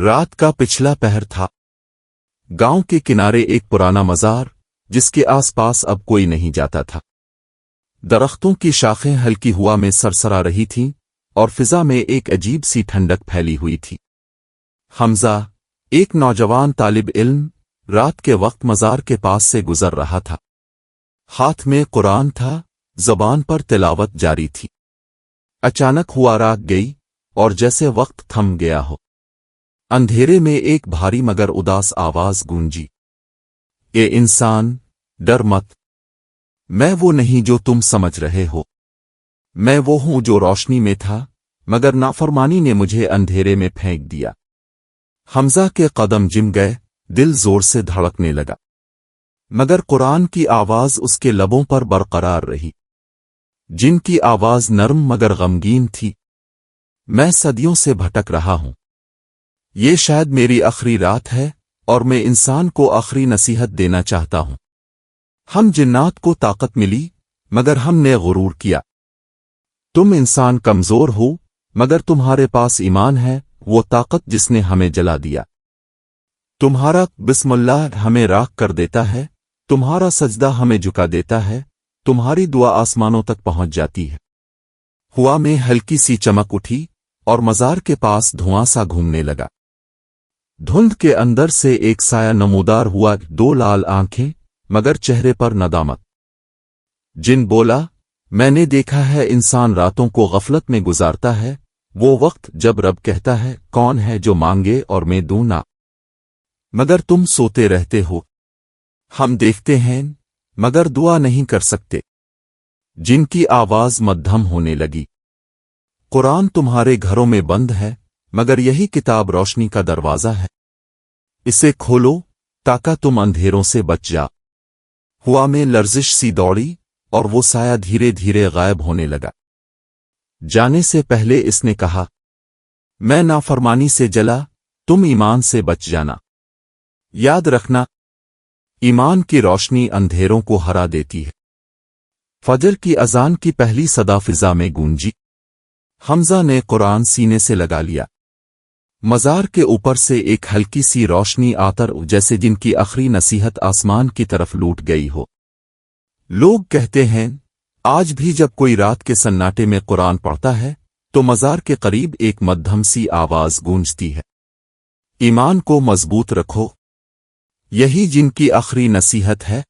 رات کا پچھلا پہر تھا۔ گاؤں کے کنارے ایک پرانا مزار، جس کے آس پاس اب کوئی نہیں جاتا تھا۔ درختوں کی شاخیں ہلکی ہوا میں سرسرا رہی تھیں اور فضا میں ایک عجیب سی ٹھنڈک پھیلی ہوئی تھی۔ حمزہ، ایک نوجوان طالب علم، رات کے وقت مزار کے پاس سے گزر رہا تھا۔ ہاتھ میں قرآن تھا، زبان پر تلاوت جاری تھی۔ اچانک ہوا رات گئی اور جیسے وقت تھم گیا ہو۔ اندھیرے میں ایک بھاری مگر اداس آواز گونجی، اے انسان، ڈر مت، میں وہ نہیں جو تم سمجھ رہے ہو۔ میں وہ ہوں جو روشنی میں تھا، مگر نافرمانی نے مجھے اندھیرے میں پھینک دیا۔ حمزہ کے قدم جم گئے، دل زور سے دھڑکنے لگا، مگر قرآن کی آواز اس کے لبوں پر برقرار رہی، جن کی آواز نرم مگر غمگین تھی۔ میں صدیوں سے بھٹک رہا ہوں، یہ شاید میری آخری رات ہے، اور میں انسان کو آخری نصیحت دینا چاہتا ہوں۔ ہم جنات کو طاقت ملی، مگر ہم نے غرور کیا۔ تم انسان کمزور ہو، مگر تمہارے پاس ایمان ہے، وہ طاقت جس نے ہمیں جلا دیا۔ تمہارا بسم اللہ ہمیں راکھ کر دیتا ہے، تمہارا سجدہ ہمیں جھکا دیتا ہے، تمہاری دعا آسمانوں تک پہنچ جاتی ہے۔ ہوا میں ہلکی سی چمک اٹھی اور مزار کے پاس دھواں سا گھومنے لگا۔ دھند کے اندر سے ایک سایہ نمودار ہوا، دو لال آنکھیں، مگر چہرے پر ندامت۔ جن بولا، میں نے دیکھا ہے انسان راتوں کو غفلت میں گزارتا ہے، وہ وقت جب رب کہتا ہے کون ہے جو مانگے اور میں دوں نہ، مگر تم سوتے رہتے ہو۔ ہم دیکھتے ہیں مگر دعا نہیں کر سکتے۔ جن کی آواز مدھم ہونے لگی، قرآن تمہارے گھروں میں بند ہے، مگر یہی کتاب روشنی کا دروازہ ہے، اسے کھولو تاکہ تم اندھیروں سے بچ جا۔ ہوا میں لرزش سی دوڑی اور وہ سایہ دھیرے دھیرے غائب ہونے لگا۔ جانے سے پہلے اس نے کہا، میں نافرمانی سے جلا، تم ایمان سے بچ جانا۔ یاد رکھنا، ایمان کی روشنی اندھیروں کو ہرا دیتی ہے۔ فجر کی اذان کی پہلی صدا فضا میں گونجی۔ حمزہ نے قرآن سینے سے لگا لیا۔ مزار کے اوپر سے ایک ہلکی سی روشنی آتر جیسے جن کی آخری نصیحت آسمان کی طرف لوٹ گئی ہو۔ لوگ کہتے ہیں، آج بھی جب کوئی رات کے سناٹے میں قرآن پڑھتا ہے تو مزار کے قریب ایک مدھم سی آواز گونجتی ہے، ایمان کو مضبوط رکھو، یہی جن کی آخری نصیحت ہے۔